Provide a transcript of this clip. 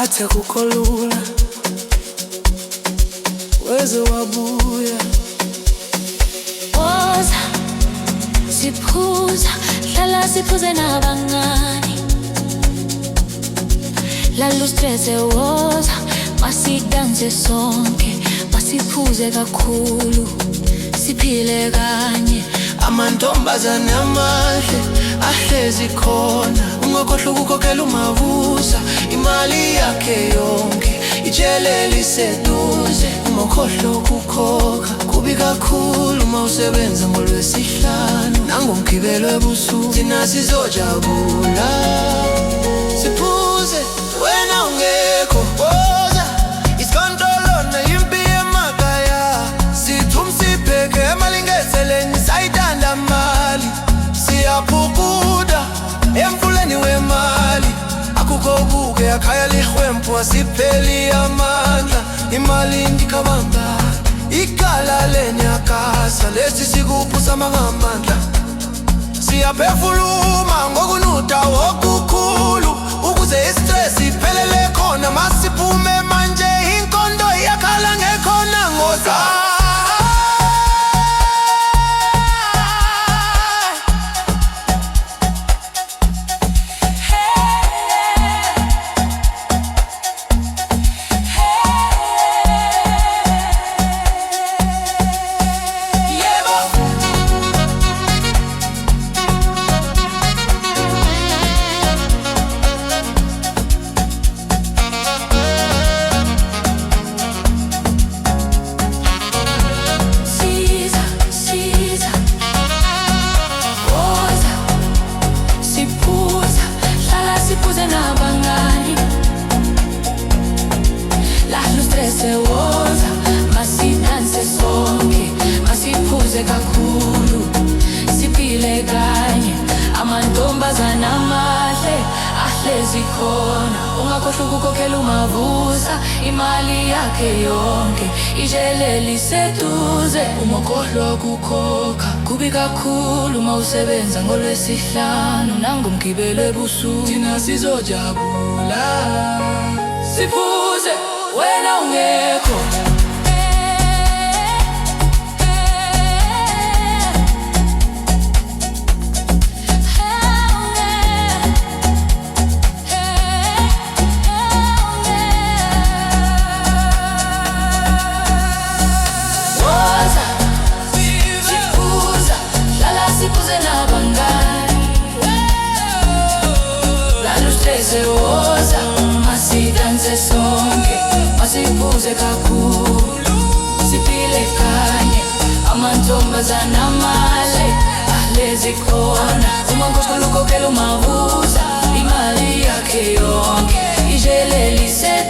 ngathi akukho lula weze wabuya. Woza siphuza, hlala siphuze nabangani. Lalo stress woza, masidanse sonke, masiphuze kakhulu, siphile kanye. Amantombazane amahle ahlezi khona, ungakhohlwa ukukhokhela umavusa imali yakhe yonke, ijele liseduze. Uma ukhohlwa ukukhokha kubi kakhulu uma usebenza ngoLwesihlanu nangoMgqibelo ebusuku. Thina sizojabula siphuze wena ungekho. Woza isikhondolona impi emakhaya, sithumsipheke emalingezeleni sayithanda mali. Siyaphukuda emfuleni wemali, akukho buke yakhaya lihwempu asipheli amandla. Imali ndikabanga ikhala lenyakasa, lesi sikuphusa mangamandla. Siyaphefuluma ngokunuta okukhulu, ukuze istress iphelele khona. Masiphume manje inkondo iyakhala ngekhona ngoza. Woza masidanse sonke, masiphuze kakhulu, siphile kanye. Amantombazane amahle ahlezi khona, ungakhohlwa ukukhokhela umavusa imali yakhe yonke, ijele liseduze. Uma ukhohlwa ukukhokha kubi kakhulu uma usebenza ngoLwesihlanu nangoMgqibelo ebusuku. Thina sizojabula siphuze wena ungekho. Woza siphuza, hlala siphuze nabangani. Lalo stress woza, masidanse sonke, masiphuze kakhulu, siphile kanye. Amantombazane amahle ahlezi khona, uma ukhohlwa ukukhokhela umavusa imali yakhe yonke, ijele liseduze.